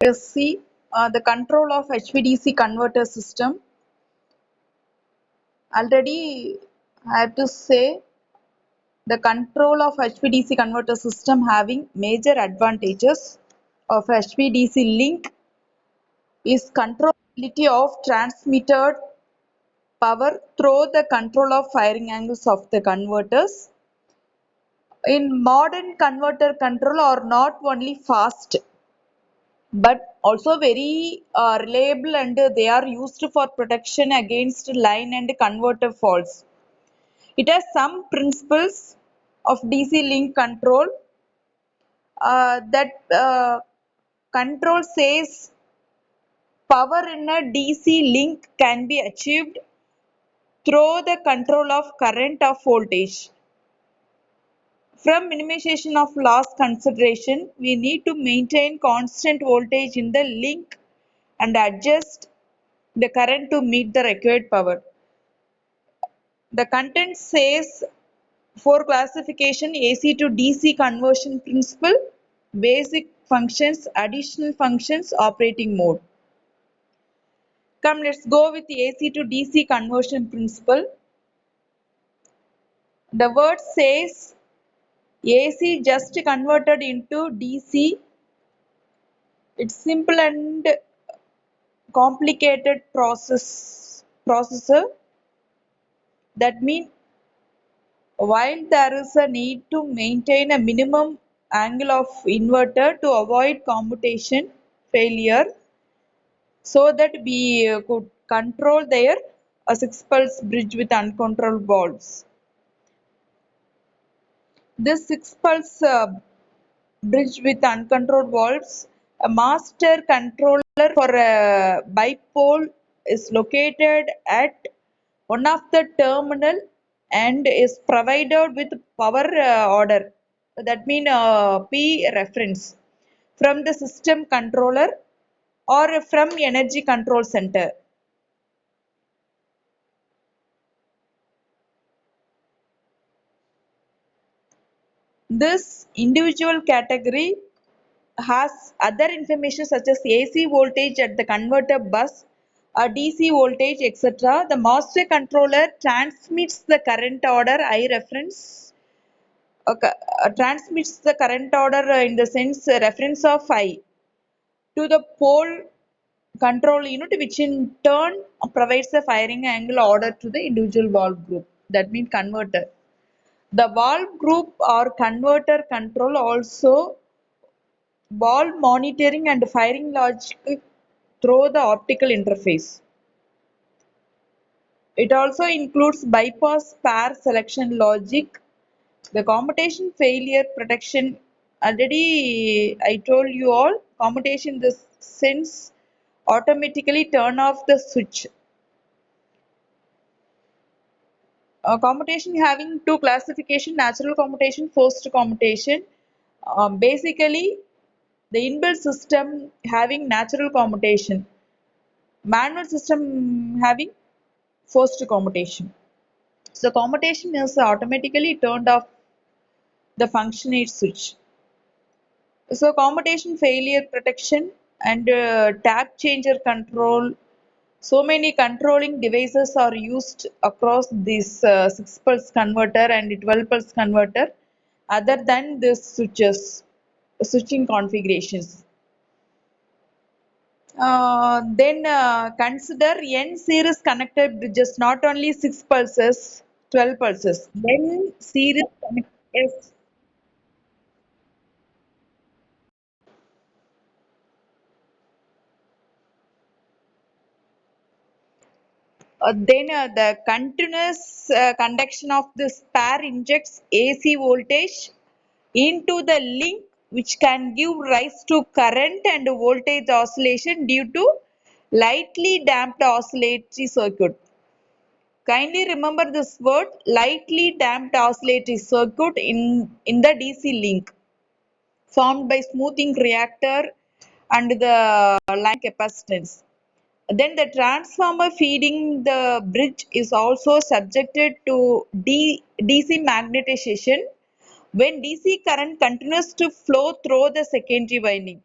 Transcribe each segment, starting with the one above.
Let's see the control of HVDC converter system. Already, I have to say the control of HVDC converter system having major advantages of HVDC link is controllability of transmitted power through the control of firing angles of the converters. In modern converter control are not only fast but also very reliable, and they are used for protection against line and converter faults. It has some principles of DC link control that control says power in a DC link can be achieved through the control of current of voltage. From minimization of loss consideration, we need to maintain constant voltage in the link and adjust the current to meet the required power. The content says for classification AC to DC conversion principle, basic functions, additional functions, operating mode. Come, let's go with the AC to DC conversion principle. The word says AC just converted into DC. It's simple and complicated processor. That means while there is a need to maintain a minimum angle of inverter to avoid commutation failure, so that we could control their 6 pulse bridge with uncontrolled valves. This 6 pulse bridge with uncontrolled valves, a master controller for a bipole is located at one of the terminal and is provided with power order. That means P reference from the system controller or from energy control center. This individual category has other information such as AC voltage at the converter bus, a DC voltage, etc. The master controller transmits the current order I reference, transmits the current order in the sense reference of I to the pole control unit, which in turn provides the firing angle order to the individual valve group. That means converter. The valve group or converter control also valve monitoring and firing logic through the optical interface. It also includes bypass pair selection logic, the commutation failure protection. Already I told you all, commutation in the sense automatically turn off the switch. Commutation having two classification: natural commutation, forced commutation. Basically, the inbuilt system having natural commutation, manual system having forced commutation. So commutation is automatically turned off the functionate switch. So commutation failure protection and tap changer control. So many controlling devices are used across this 6 pulse converter and 12 pulse converter other than this switching configurations. Then consider N series connected bridges, not only 6 pulses, 12 pulses. N series yes. Then the continuous conduction of this pair injects AC voltage into the link, which can give rise to current and voltage oscillation due to lightly damped oscillatory circuit. Kindly remember this word, lightly damped oscillatory circuit in the DC link formed by smoothing reactor and the line capacitance. Then the transformer feeding the bridge is also subjected to DC magnetization when DC current continues to flow through the secondary winding.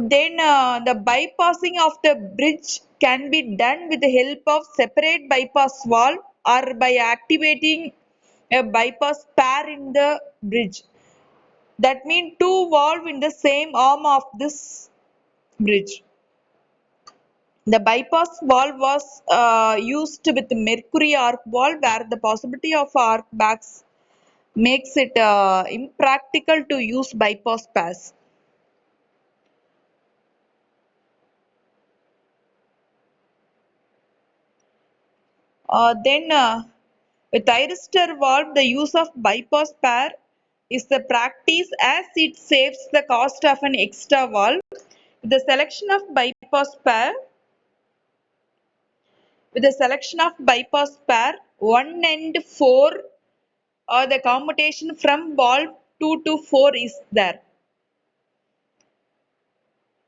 Then the bypassing of the bridge can be done with the help of separate bypass valve or by activating a bypass pair in the bridge. That means two valves in the same arm of this bridge. The bypass valve was used with mercury arc valve where the possibility of arc backs makes it impractical to use bypass pass. Then with thyristor valve, the use of bypass pair is the practice as it saves the cost of an extra valve. With the selection of bypass pair, with the selection of bypass pair 1 and 4 the commutation from valve 2 to 4 is there.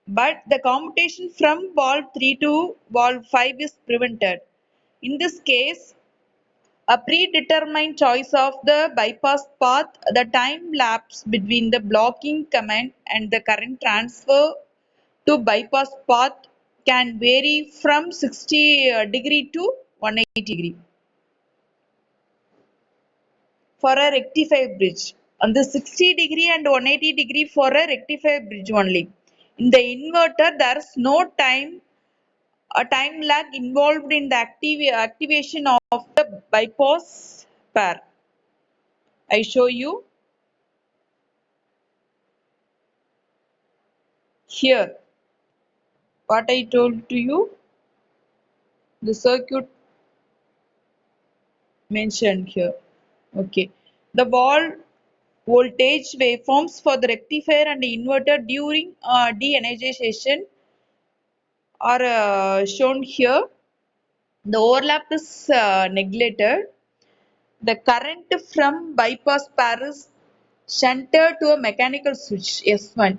But the commutation from valve 3 to valve 5 is prevented. In this case, a predetermined choice of the bypass path, the time lapse between the blocking command and the current transfer to bypass path can vary from 60° to 180°. For a rectifier bridge, on the 60° and 180° for a rectifier bridge only. In the inverter, there is no a time lag involved in the activation of the bypass pair. I show you here what I told to you, the circuit mentioned here. Okay, the wall voltage waveforms for the rectifier and inverter during de-energization are shown here. The overlap is neglected. The current from bypass pair is shunted to a mechanical switch S1.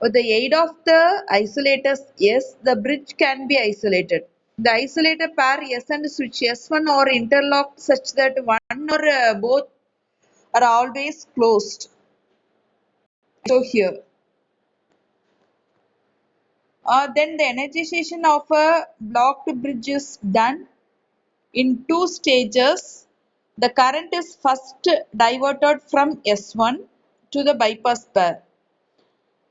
With the aid of the isolators S, the bridge can be isolated. The isolator pair S and switch S1 are interlocked such that one or both are always closed. So here, then the energization of a blocked bridge is done in two stages. The current is first diverted from S1 to the bypass pair.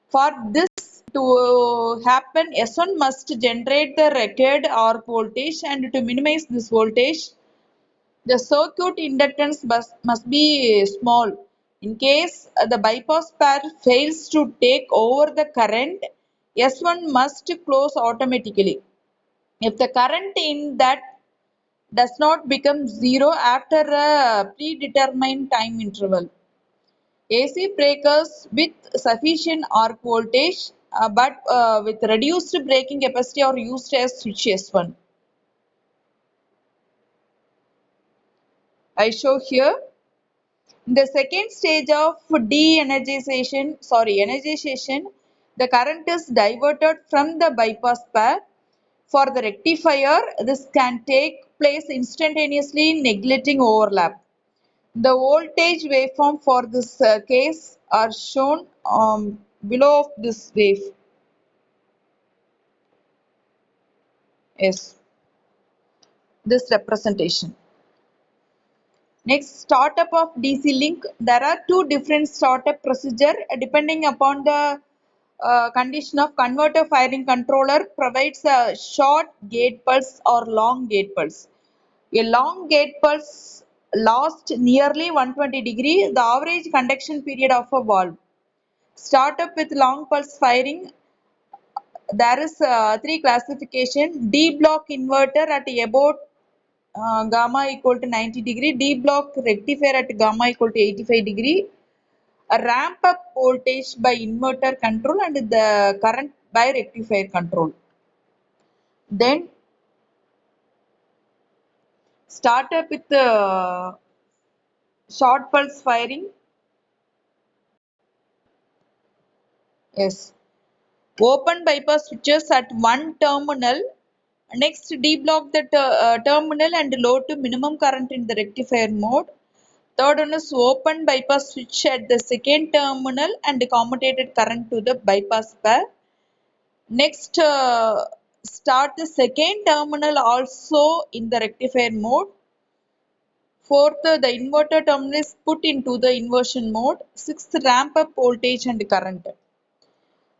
For this to happen, S1 must generate the required arc voltage, and to minimize this voltage, the circuit inductance must be small. In case the bypass pair fails to take over the current, S1 must close automatically. If the current in that does not become zero after a predetermined time interval. AC breakers with sufficient arc voltage but with reduced breaking capacity are used as switch S1. I show here. In the second stage of energization, the current is diverted from the bypass pair. For the rectifier, this can take place instantaneously, neglecting overlap. The voltage waveform for this case are shown below of this wave. Yes, this representation. Next, startup of DC link. There are two different startup procedure depending upon the condition of converter firing controller provides a short gate pulse or long gate pulse. A long gate pulse lasts nearly 120°, the average conduction period of a valve. Startup with long pulse firing, there is three classification. D block inverter at about gamma equal to 90°, D block rectifier at gamma equal to 85°, a ramp up voltage by inverter control and the current by rectifier control. Then start up with short pulse firing. Yes. Open bypass switches at one terminal. Next, deblock the terminal and load to minimum current in the rectifier mode. Third one is open bypass switch at the second terminal and commutated current to the bypass pair. Next, start the second terminal also in the rectifier mode. Fourth, the inverter terminal is put into the inversion mode. Sixth, ramp up voltage and current.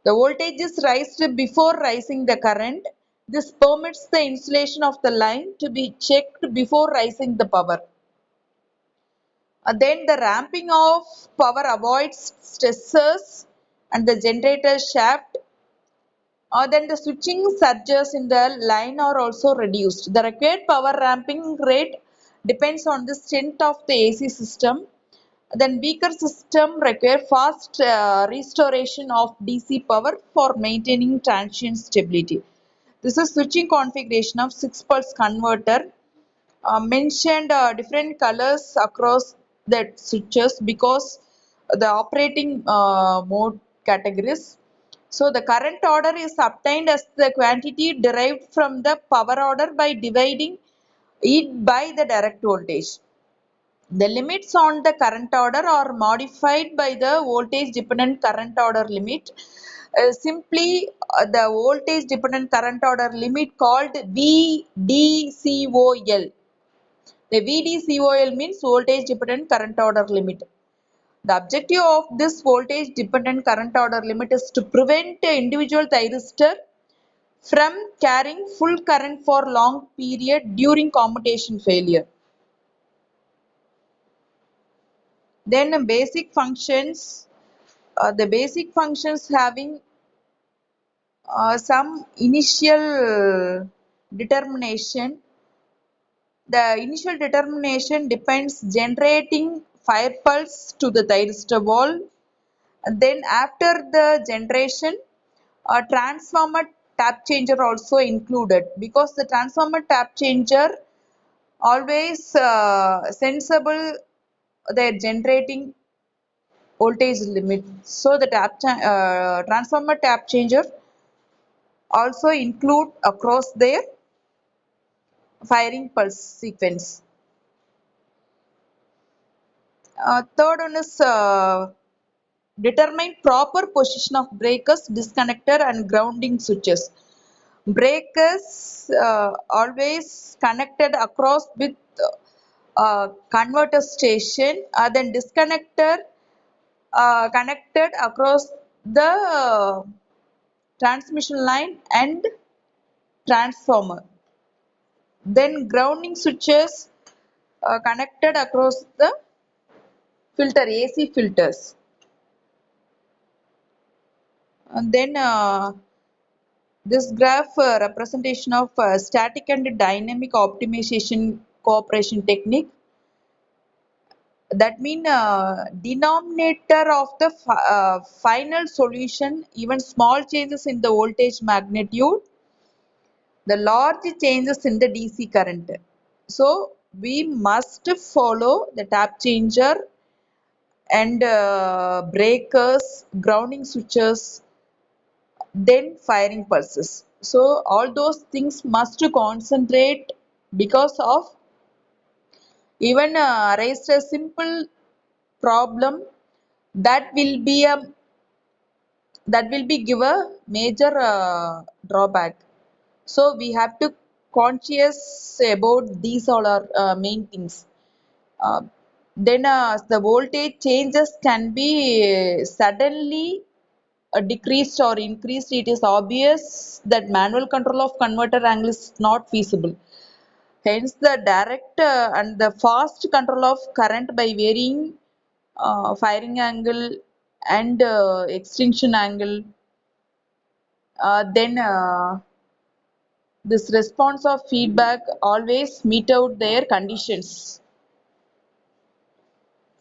The voltage is raised before rising the current. This permits the insulation of the line to be checked before rising the power. Then the ramping of power avoids stressors and the generator shaft. Then the switching surges in the line are also reduced. The required power ramping rate depends on the strength of the AC system. Then weaker system require fast restoration of DC power for maintaining transient stability. This is switching configuration of 6 pulse converter. Mentioned different colors across the switches because the operating mode categories. So the current order is obtained as the quantity derived from the power order by dividing it by the direct voltage. The limits on the current order are modified by the voltage dependent current order limit. Simply, the voltage dependent current order limit called VDCOL. The VDCOL means voltage dependent current order limit. The objective of this voltage dependent current order limit is to prevent an individual thyristor from carrying full current for long period during commutation failure. Then the basic functions having some initial determination. The initial determination depends generating fire pulse to the thyristor valve. And then after the generation, a transformer tap changer also included because the transformer tap changer always sensible their generating voltage limit. So the transformer tap changer also include across their firing pulse sequence. Third one is determine proper position of breakers, disconnector and grounding switches. Breakers always connected across with converter station, then disconnector connected across the transmission line and transformer. Then grounding switches connected across the AC filters. And then this graph representation of static and dynamic optimization cooperation technique. That means denominator of the final solution, even small changes in the voltage magnitude, the large changes in the DC current. So we must follow the tap changer and breakers, grounding switches, then firing pulses. So all those things must concentrate because of even raised a simple problem that will be a give a major drawback. So we have to conscious about these all are main things. Uh, then the voltage changes can be suddenly decreased or increased. It is obvious that manual control of converter angle is not feasible. Hence, the direct and the fast control of current by varying firing angle and extinction angle. Then this response of feedback always meet out their conditions.